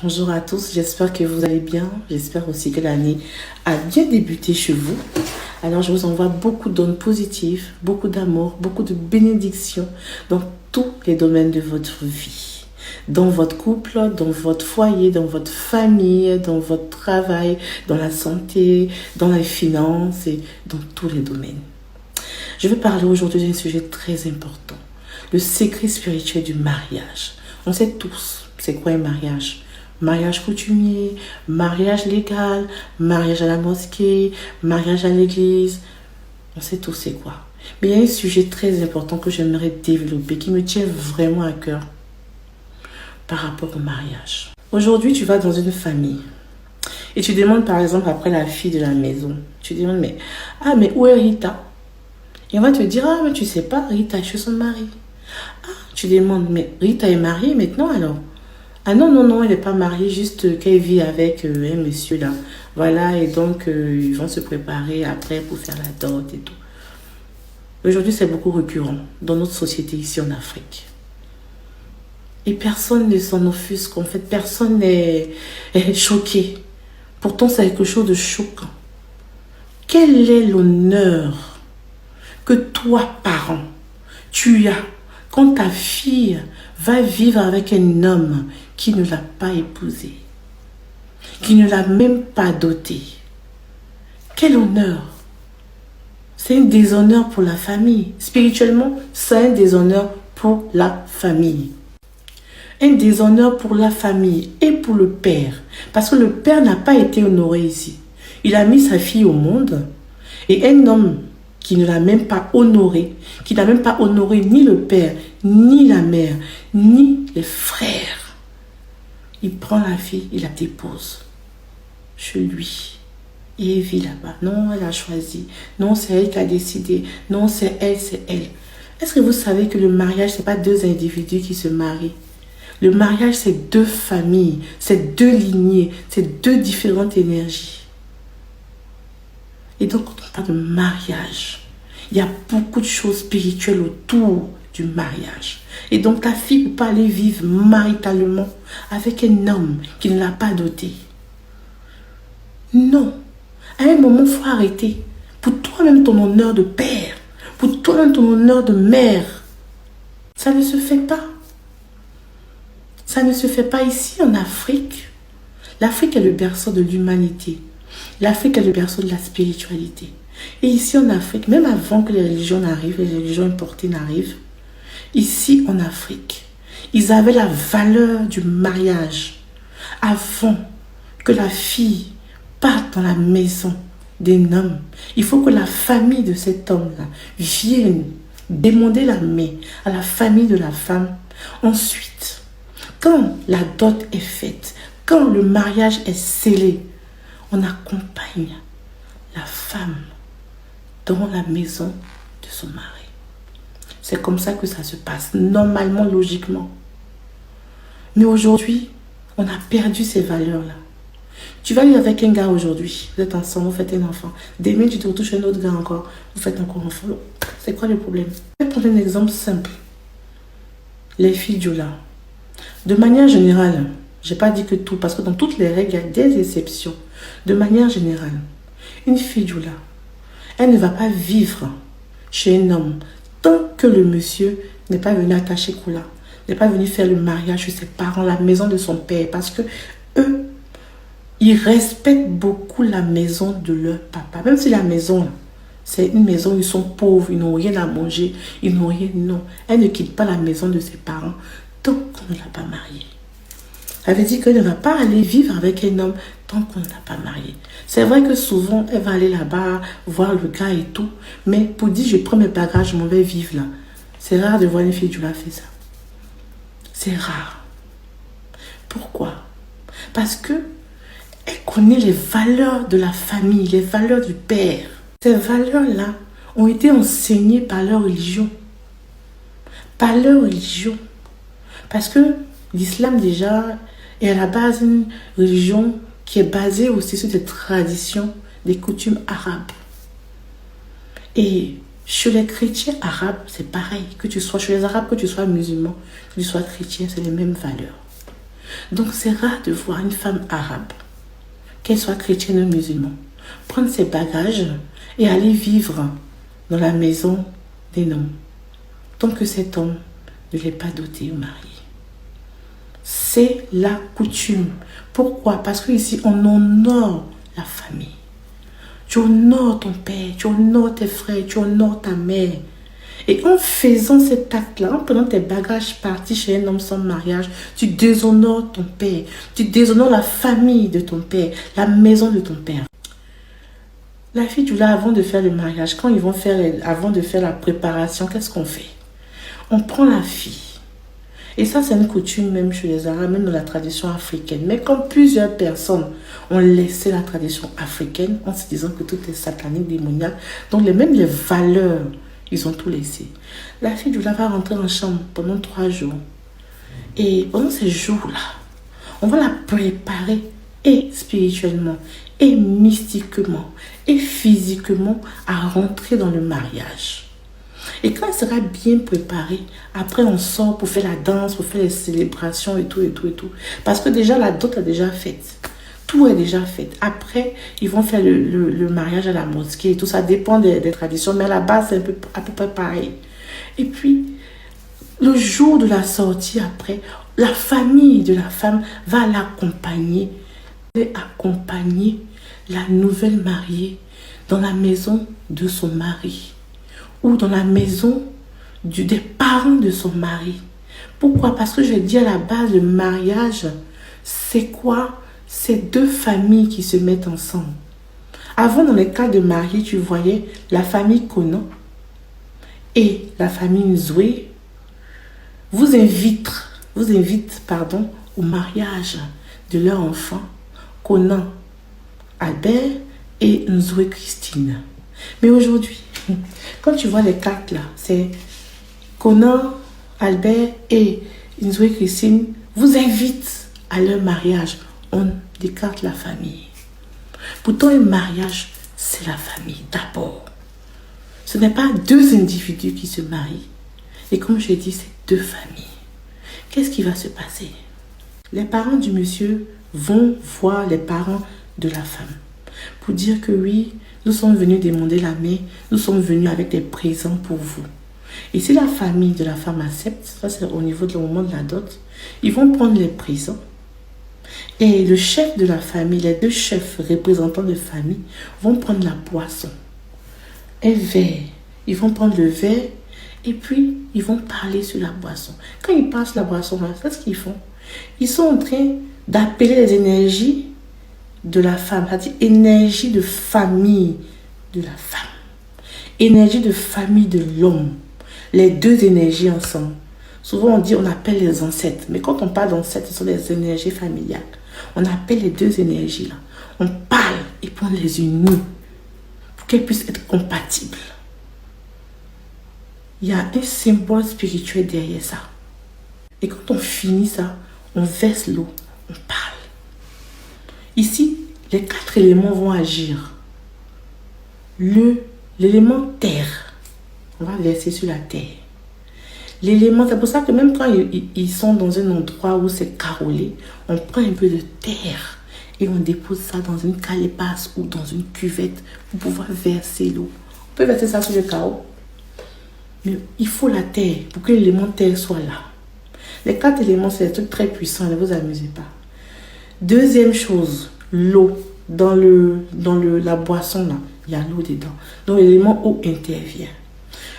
Bonjour à tous, j'espère que vous allez bien. J'espère aussi que l'année a bien débuté chez vous. Alors je vous envoie beaucoup d'ondes positives, beaucoup d'amour, beaucoup de bénédictions dans tous les domaines de votre vie. Dans votre couple, dans votre foyer, dans votre famille, dans votre travail, dans la santé, dans les finances et dans tous les domaines. Je vais parler aujourd'hui d'un sujet très important. Le secret spirituel du mariage. On sait tous c'est quoi un mariage. Mariage coutumier, mariage légal, mariage à la mosquée, mariage à l'église. On sait tous c'est quoi. Mais il y a un sujet très important que j'aimerais développer, qui me tient vraiment à cœur par rapport au mariage. Aujourd'hui, tu vas dans une famille et tu demandes par exemple après la fille de la maison. Tu demandes, mais où est Rita? Et on va te dire, mais tu sais pas, Rita est chez son mari. Tu demandes, mais Rita est mariée maintenant alors? Non, elle n'est pas mariée, juste qu'elle vit avec un monsieur là. Voilà, et donc ils vont se préparer après pour faire la dot et tout. Aujourd'hui, c'est beaucoup récurrent dans notre société ici en Afrique. Et personne ne s'en offusque, en fait, personne n'est choqué. Pourtant, c'est quelque chose de choquant. Quel est l'honneur que toi, parent, tu as quand ta fille va vivre avec un homme qui ne l'a pas épousée, qui ne l'a même pas dotée? Quel honneur! C'est un déshonneur pour la famille. Spirituellement, c'est un déshonneur pour la famille. Un déshonneur pour la famille et pour le père. Parce que le père n'a pas été honoré ici. Il a mis sa fille au monde et un homme qui ne l'a même pas honoré, qui n'a même pas honoré ni le père, ni la mère, ni les frères. Il prend la fille, il la dépose chez lui. Et elle vit là-bas. Non, elle a choisi. Non, c'est elle qui a décidé. Non, c'est elle, c'est elle. Est-ce que vous savez que le mariage, ce n'est pas deux individus qui se marient? Le mariage, c'est deux familles, c'est deux lignées, c'est deux différentes énergies. Et donc, quand on parle de mariage, il y a beaucoup de choses spirituelles autour du mariage. Et donc, ta fille ne peut pas aller vivre maritalement avec un homme qui ne l'a pas doté. Non. À un moment, il faut arrêter. Pour toi-même, ton honneur de père, pour toi-même, ton honneur de mère, ça ne se fait pas. Ça ne se fait pas ici en Afrique. L'Afrique est le berceau de l'humanité. L'Afrique est le berceau de la spiritualité. Et ici en Afrique, même avant que les religions n'arrivent, les religions importées n'arrivent, ici en Afrique, ils avaient la valeur du mariage avant que la fille parte dans la maison d'un homme. Il faut que la famille de cet homme-là vienne demander la main à la famille de la femme. Ensuite, quand la dot est faite, quand le mariage est scellé, on accompagne la femme dans la maison de son mari. C'est comme ça que ça se passe, normalement, logiquement. Mais aujourd'hui, on a perdu ces valeurs-là. Tu vas vivre avec un gars aujourd'hui, vous êtes ensemble, vous faites un enfant. Demain, tu te retrouves chez un autre gars encore, vous faites encore un enfant. C'est quoi le problème? Je vais prendre un exemple simple. Les filles Diola. De manière générale, je n'ai pas dit que tout, parce que dans toutes les règles, il y a des exceptions. De manière générale, une fille Diola, elle ne va pas vivre chez un homme tant que le monsieur n'est pas venu attacher Koula, n'est pas venu faire le mariage chez ses parents, la maison de son père, parce que eux, ils respectent beaucoup la maison de leur papa. Même si la maison, c'est une maison où ils sont pauvres, ils n'ont rien à manger, ils n'ont rien, non. Elle ne quitte pas la maison de ses parents tant qu'on ne l'a pas mariée. Elle veut dire qu'elle ne va pas aller vivre avec un homme tant qu'on ne l'a pas marié. C'est vrai que souvent, elle va aller là-bas, voir le gars et tout. Mais pour dire, je prends mes bagages, je m'en vais vivre là. C'est rare de voir une fille qui l'a fait ça. C'est rare. Pourquoi? Parce que elle connaît les valeurs de la famille, les valeurs du père. Ces valeurs-là ont été enseignées par leur religion. Par leur religion. Parce que l'islam déjà est à la base une religion qui est basée aussi sur des traditions, des coutumes arabes. Et chez les chrétiens arabes, c'est pareil. Que tu sois chez les arabes, que tu sois musulman, que tu sois chrétien, c'est les mêmes valeurs. Donc c'est rare de voir une femme arabe, qu'elle soit chrétienne ou musulmane, prendre ses bagages et aller vivre dans la maison d'un homme, tant que cet homme ne l'est pas doté ou marié. C'est la coutume. Pourquoi? Parce que ici on honore la famille. Tu honores ton père, tu honores tes frères, tu honores ta mère. Et en faisant cet acte-là, en prenant tes bagages partis chez un homme sans mariage, tu déshonores ton père, tu déshonores la famille de ton père, la maison de ton père. La fille du là, avant de faire le mariage, avant de faire la préparation, qu'est-ce qu'on fait? On prend la fille. Et ça, c'est une coutume même chez les Arabes, même dans la tradition africaine. Mais comme plusieurs personnes ont laissé la tradition africaine en se disant que tout est satanique, démoniaque, donc même les valeurs, ils ont tout laissé. La fille du là va rentrer en chambre pendant 3 jours. Et pendant ces jours-là, on va la préparer et spirituellement, et mystiquement, et physiquement à rentrer dans le mariage. Et quand elle sera bien préparée, après on sort pour faire la danse, pour faire les célébrations et tout. Parce que déjà la dot est déjà faite. Tout est déjà fait. Après, ils vont faire le mariage à la mosquée et tout. Ça dépend des traditions, mais à la base, c'est à peu près pareil. Et puis, le jour de la sortie après, la famille de la femme va l'accompagner et accompagner la nouvelle mariée dans la maison de son mari ou dans la maison des parents de son mari. Pourquoi? Parce que je dis à la base, le mariage, c'est quoi? C'est 2 familles qui se mettent ensemble. Avant, dans les cas de mariés, tu voyais la famille Conan et la famille Nzoué vous invite au mariage de leur enfant, Conan Albert et Nzoué Christine. Mais aujourd'hui, quand tu vois les cartes là, c'est Conan Albert et Nzoué Christine vous invitent à leur mariage. On décarte la famille. Pourtant, un mariage, c'est la famille d'abord. Ce n'est pas 2 individus qui se marient. Et comme je dis, c'est 2 familles. Qu'est-ce qui va se passer? Les parents du monsieur vont voir les parents de la femme pour dire que oui, nous sommes venus demander la main, nous sommes venus avec des présents pour vous. Et si la famille de la femme accepte, ça c'est au niveau du moment de la dot, ils vont prendre les présents. Et le chef de la famille, les 2 chefs représentants de famille vont prendre la boisson, un verre. Ils vont prendre le verre et puis ils vont parler sur la boisson. Quand ils passent la boisson, c'est ce qu'ils font. Ils sont en train d'appeler les énergies de la femme, c'est-à-dire énergie de famille de la femme, énergie de famille de l'homme. Les 2 énergies ensemble. Souvent on appelle les ancêtres, mais quand on parle d'ancêtres, ce sont des énergies familiales. On appelle les 2 énergies là. On parle et puis on les unit pour qu'elles puissent être compatibles. Il y a un symbole spirituel derrière ça. Et quand on finit ça, on verse l'eau, on parle. Ici, les 4 éléments vont agir. L'élément terre, on va verser sur la terre. L'élément, c'est pour ça que même quand ils sont dans un endroit où c'est carrelé, on prend un peu de terre et on dépose ça dans une calebasse ou dans une cuvette pour pouvoir verser l'eau. On peut verser ça sur le carreau. Mais il faut la terre pour que l'élément terre soit là. Les 4 éléments, c'est des trucs très puissants, ne vous amusez pas. Deuxième chose, l'eau. Dans la boisson, là, il y a l'eau dedans. Donc l'élément eau intervient.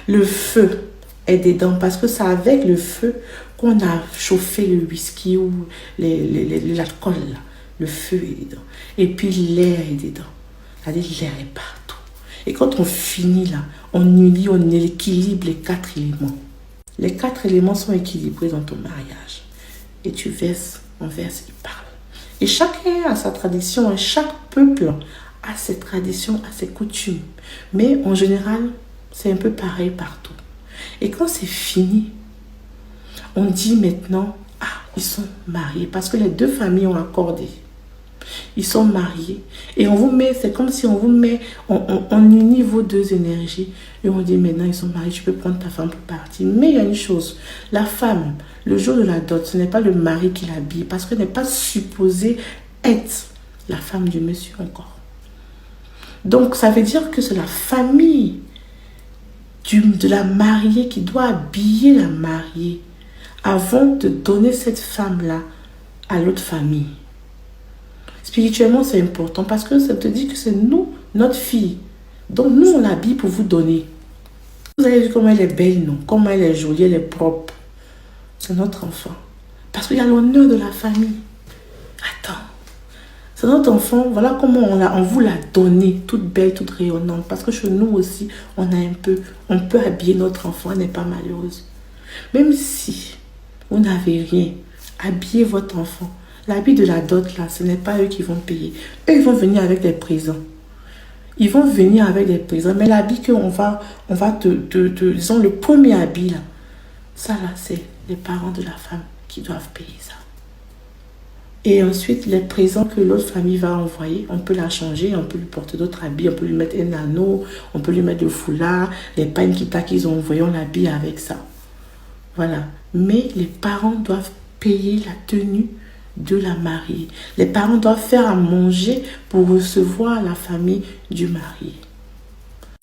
Le feu est dedans parce que c'est avec le feu qu'on a chauffé le whisky ou l'alcool. Le feu est dedans. Et puis l'air est dedans. C'est-à-dire l'air est partout. Et quand on finit là, on unit, on équilibre les 4 éléments. Les 4 éléments sont équilibrés dans ton mariage. Et tu verses, on verse, il parle. Et chacun a sa tradition, et chaque peuple a ses traditions, a ses coutumes. Mais en général, c'est un peu pareil partout. Et quand c'est fini, on dit maintenant, ah, ils sont mariés. Parce que les 2 familles ont accordé. Ils sont mariés. Et on vous met, c'est comme si on vous met, on unit vos deux énergies. Et on dit maintenant, ils sont mariés, tu peux prendre ta femme pour partir. Mais il y a une chose, la femme, le jour de la dot, ce n'est pas le mari qui l'habille. Parce qu'elle n'est pas supposée être la femme du monsieur encore. Donc, ça veut dire que c'est la famille de la mariée qui doit habiller la mariée avant de donner cette femme-là à l'autre famille. Spirituellement, c'est important parce que ça te dit que c'est nous, notre fille. Donc, nous, on l'habille pour vous donner. Vous avez vu comment elle est belle, non? Comment elle est jolie, elle est propre. C'est notre enfant. Parce qu'il y a l'honneur de la famille. Attends. C'est notre enfant. Voilà comment on vous l'a donné. Toute belle, toute rayonnante. Parce que chez nous aussi, on peut habiller notre enfant. Elle n'est pas malheureuse. Même si vous n'avez rien, habillez votre enfant. L'habit de la dot, là, ce n'est pas eux qui vont payer. Eux, ils vont venir avec des présents. Ils vont venir avec des présents. Mais l'habit qu'on va disons, le premier habit, là, ça, là, c'est les parents de la femme qui doivent payer ça. Et ensuite, les présents que l'autre famille va envoyer, on peut la changer, on peut lui porter d'autres habits, on peut lui mettre un anneau, on peut lui mettre le foulard, les pagnes qu'ils ont envoyés, on l'habille avec ça. Voilà. Mais les parents doivent payer la tenue de la mariée. Les parents doivent faire à manger pour recevoir la famille du marié.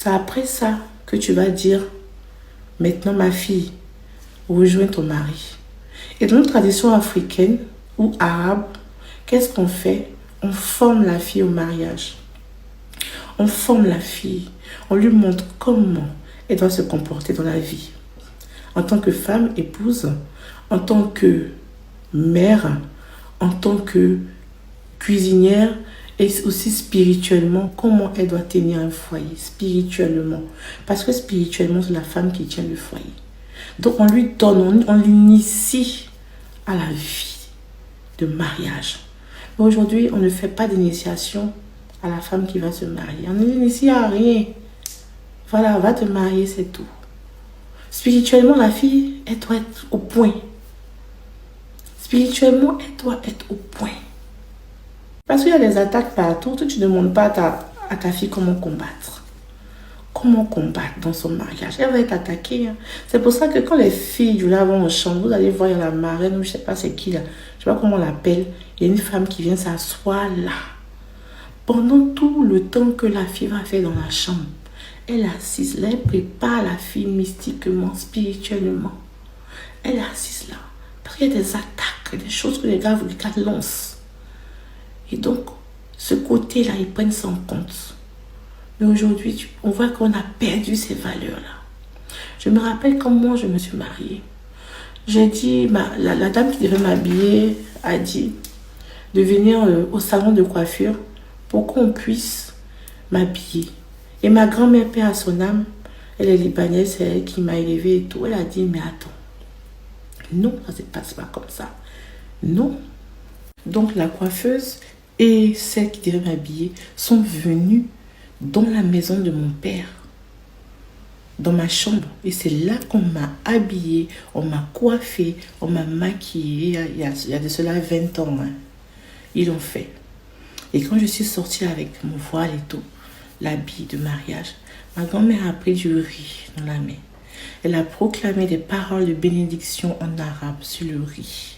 C'est après ça que tu vas dire, maintenant ma fille, rejoins ton mari. Et dans notre tradition africaine ou arabe, qu'est-ce qu'on fait? On forme la fille au mariage. On forme la fille. On lui montre comment elle doit se comporter dans la vie. En tant que femme, épouse, en tant que mère, en tant que cuisinière et aussi spirituellement, comment elle doit tenir un foyer, spirituellement. Parce que spirituellement, c'est la femme qui tient le foyer. Donc on lui donne, on l'initie à la vie de mariage. Mais aujourd'hui, on ne fait pas d'initiation à la femme qui va se marier. On ne l'initie à rien. Voilà, va te marier, c'est tout. Spirituellement, la fille, elle doit être au point. Spirituellement, elle doit être au point. Parce qu'il y a des attaques partout. Tu ne demandes pas à ta fille comment combattre. Comment combattre dans son mariage. Elle va être attaquée. Hein. C'est pour ça que quand les filles du là vont en chambre, vous allez voir, il y a la marraine, ou je ne sais pas c'est qui là. Je ne sais pas comment on l'appelle. Il y a une femme qui vient s'asseoir là. Pendant tout le temps que la fille va faire dans la chambre, elle est assise là. Elle prépare la fille mystiquement, spirituellement. Elle est assise là. Parce qu'il y a des attaques, des choses que les gars lancent. Et donc, ce côté-là, ils prennent ça en compte. Mais aujourd'hui, on voit qu'on a perdu ces valeurs-là. Je me rappelle quand moi, je me suis mariée. J'ai dit, la dame qui devait m'habiller a dit de venir au salon de coiffure pour qu'on puisse m'habiller. Et ma grand-mère, paix à son âme, elle est libanaise, c'est elle qui m'a élevée et tout. Elle a dit, mais attends. Non, ça ne se passe pas comme ça. Non. Donc la coiffeuse et celle qui devait m'habiller sont venues dans la maison de mon père, dans ma chambre. Et c'est là qu'on m'a habillée, on m'a coiffée, on m'a maquillée. Il y a de cela 20 ans. Hein. Ils l'ont fait. Et quand je suis sortie avec mon voile et tout, l'habit de mariage, ma grand-mère a pris du riz dans la main. Elle a proclamé des paroles de bénédiction en arabe sur le riz.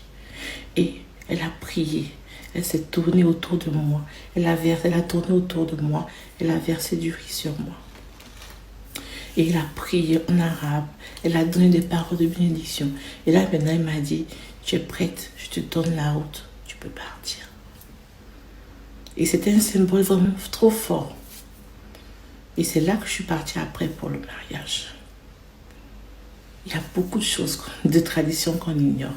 Et elle a prié. Elle s'est tournée autour de moi. Elle a tourné autour de moi. Elle a versé du riz sur moi. Et elle a prié en arabe. Elle a donné des paroles de bénédiction. Et là, maintenant, elle m'a dit, tu es prête, je te donne la route. Tu peux partir. Et c'était un symbole vraiment trop fort. Et c'est là que je suis partie après pour le mariage. Il y a beaucoup de choses, de traditions qu'on ignore.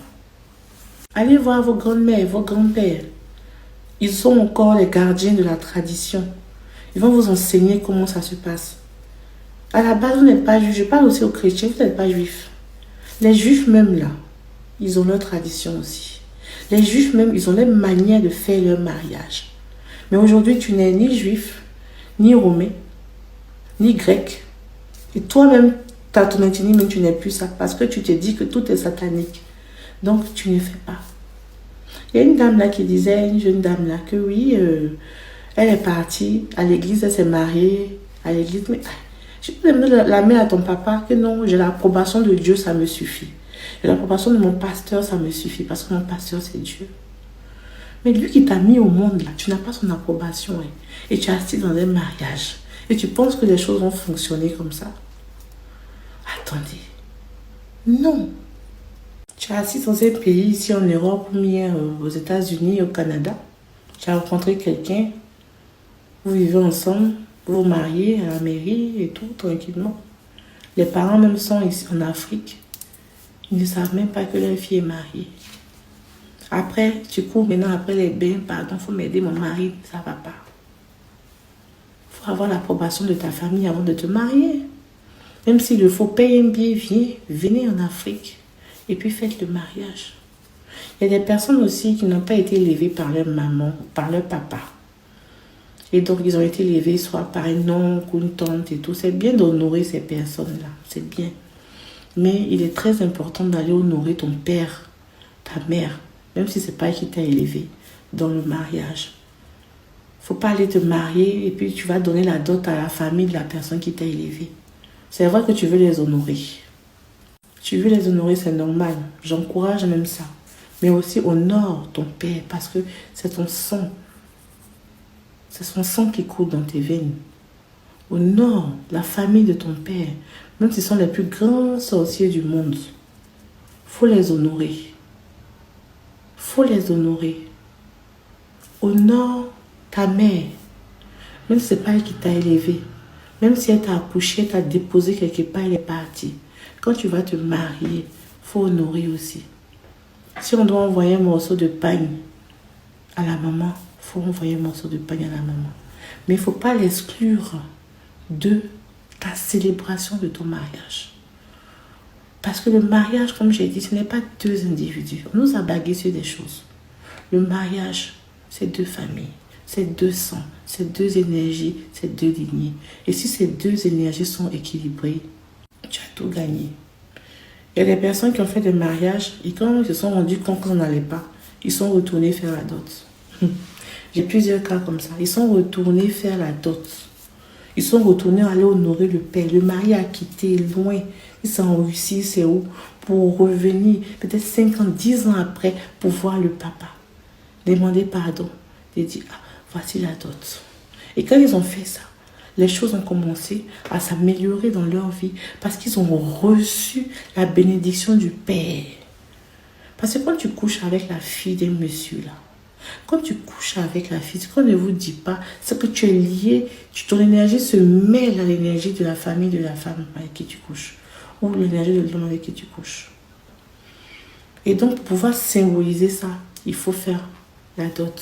Allez voir vos grandes-mères, vos grands-pères. Ils sont encore les gardiens de la tradition. Ils vont vous enseigner comment ça se passe. À la base, vous n'êtes pas juif. Je parle aussi aux chrétiens, vous n'êtes pas juifs. Les juifs même là, ils ont leur tradition aussi. Les juifs même, ils ont leur manière de faire leur mariage. Mais aujourd'hui, tu n'es ni juif, ni romain, ni grec. Et toi-même, ton ethnie, mais tu n'es plus ça. Parce que tu te dis que tout est satanique. Donc, tu ne fais pas. Il y a une dame là qui disait, une jeune dame là, que oui, elle est partie à l'église, elle s'est mariée à l'église. Mais je peux donner la main à ton papa que non, j'ai l'approbation de Dieu, ça me suffit. J'ai l'approbation de mon pasteur, ça me suffit parce que mon pasteur, c'est Dieu. Mais lui qui t'a mis au monde là, tu n'as pas son approbation. Hein, et tu es assis dans un mariage. Et tu penses que les choses vont fonctionner comme ça. Attendez. Non. Tu es assis dans un pays ici en Europe ou bien aux États-Unis, au Canada. Tu as rencontré quelqu'un. Vous vivez ensemble. Vous vous mariez à la mairie et tout, tranquillement. Les parents même sont ici en Afrique. Ils ne savent même pas que leur fille est mariée. Après, tu cours maintenant après les bains. Pardon, il faut m'aider, mon mari, ça ne va pas. Il faut avoir l'approbation de ta famille avant de te marier. Même s'il le faut, payer un billet, venez en Afrique. Et puis faites le mariage. Il y a des personnes aussi qui n'ont pas été élevées par leur maman, par leur papa. Et donc, ils ont été élevés soit par un oncle ou une tante et tout. C'est bien d'honorer ces personnes-là. C'est bien. Mais il est très important d'aller honorer ton père, ta mère, même si ce n'est pas elle qui t'a élevé, dans le mariage. Il ne faut pas aller te marier et puis tu vas donner la dot à la famille de la personne qui t'a élevé. C'est vrai que tu veux les honorer. Tu veux les honorer, c'est normal. J'encourage même ça. Mais aussi honore ton père parce que c'est ton sang. C'est son sang qui coule dans tes veines. Honore la famille de ton père. Même si ce sont les plus grands sorciers du monde. Faut les honorer. Faut les honorer. Honore ta mère. Même si ce n'est pas elle qui t'a élevé. Même si elle t'a accouché, elle t'a déposé quelque part, elle est partie. Quand tu vas te marier, il faut honorer aussi. Si on doit envoyer un morceau de pain à la maman, il faut envoyer un morceau de pain à la maman. Mais il ne faut pas l'exclure de ta célébration de ton mariage. Parce que le mariage, comme j'ai dit, ce n'est pas deux individus. On nous a bagué sur des choses. Le mariage, c'est deux familles, c'est deux sangs, c'est deux énergies, c'est deux lignées. Et si ces deux énergies sont équilibrées, tu as tout gagné. Il y a des personnes qui ont fait des mariages et quand ils se sont rendus compte qu'on n'allait pas, ils sont retournés faire la dot. J'ai plusieurs cas comme ça. Ils sont retournés faire la dot. Ils sont retournés aller honorer le père. Le mari a quitté loin. Ils sont en Russie, c'est où, pour revenir peut-être 5 ans, 10 ans après pour voir le papa. Demander pardon. Et dire, ah, voici la dot. Et quand ils ont fait ça, les choses ont commencé à s'améliorer dans leur vie parce qu'ils ont reçu la bénédiction du Père. Parce que quand tu couches avec la fille d'un monsieur là, quand tu couches avec la fille, ce qu'on ne vous dit pas, c'est que tu es lié, ton énergie se mêle à l'énergie de la famille de la femme avec qui tu couches ou l'énergie de l'homme avec qui tu couches. Et donc, pour pouvoir symboliser ça, il faut faire la dot.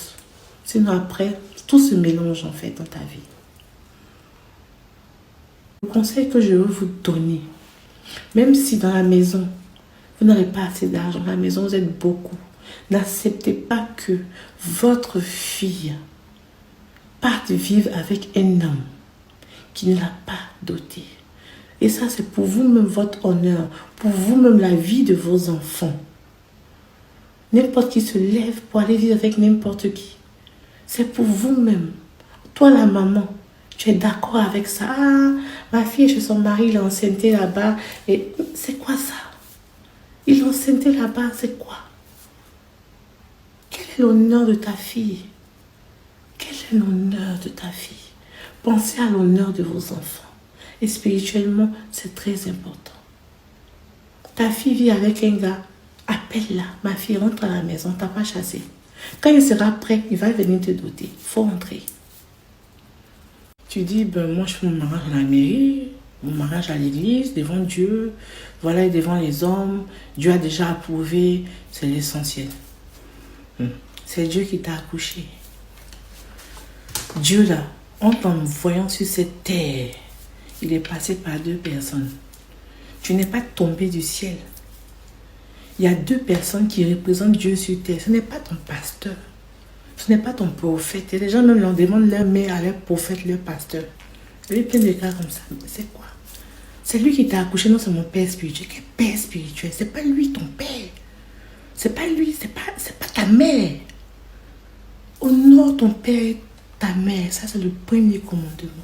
Sinon après, tout se mélange en fait dans ta vie. Le conseil que je veux vous donner, même si dans la maison, vous n'avez pas assez d'argent, dans la maison vous êtes beaucoup, n'acceptez pas que votre fille parte vivre avec un homme qui ne l'a pas doté. Et ça, c'est pour vous-même votre honneur, pour vous-même la vie de vos enfants. N'importe qui se lève pour aller vivre avec n'importe qui. C'est pour vous-même. Toi, la maman, tu es d'accord avec ça. Ah, ma fille est chez son mari, il est enceinté là-bas. Et c'est quoi ça? Il est enceinté là-bas, c'est quoi? Quel est l'honneur de ta fille? Quel est l'honneur de ta fille? Pensez à l'honneur de vos enfants. Et spirituellement, c'est très important. Ta fille vit avec un gars, appelle-la. Ma fille, rentre à la maison, t'as pas chassé. Quand il sera prêt, il va venir te doter. Il faut rentrer. Tu dis, ben moi je fais mon mariage à la mairie, mon mariage à l'église, devant Dieu, voilà, et devant les hommes. Dieu a déjà approuvé, c'est l'essentiel. C'est Dieu qui t'a accouché. Dieu là, en t'envoyant sur cette terre, il est passé par deux personnes. Tu n'es pas tombé du ciel. Il y a deux personnes qui représentent Dieu sur terre. Ce n'est pas ton pasteur. Ce n'est pas ton prophète. Et les gens même leur demandent leur mère à leur prophète, leur pasteur. Il y a plein de cas comme ça. C'est quoi? C'est lui qui t'a accouché. Non, c'est mon père spirituel. Quel père spirituel? C'est pas lui ton père. C'est pas lui, c'est pas ta mère. Honore ton père, ta mère. Ça, c'est le premier commandement.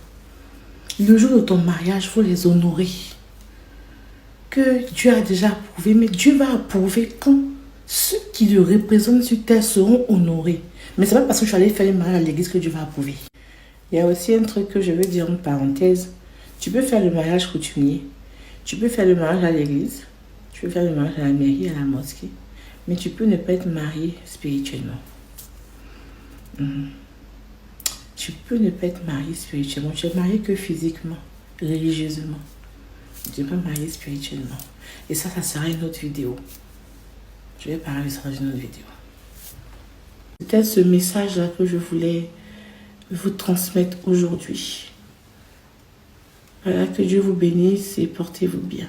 Le jour de ton mariage, il faut les honorer. Que Dieu a déjà approuvé, mais Dieu va approuver quand ceux qui le représentent sur terre seront honorés. Mais c'est pas parce que je suis allée faire le mariage à l'église que Dieu va approuver. Il y a aussi un truc que je veux dire en parenthèse. Tu peux faire le mariage coutumier. Tu peux faire le mariage à l'église. Tu peux faire le mariage à la mairie, à la mosquée. Mais tu peux ne pas être marié spirituellement. Tu peux ne pas être marié spirituellement. Tu es marié que physiquement, religieusement. Tu n'es pas marié spirituellement. Et ça sera une autre vidéo. Je vais parler de ça dans une autre vidéo. C'était ce message-là que je voulais vous transmettre aujourd'hui. Voilà, que Dieu vous bénisse et portez-vous bien.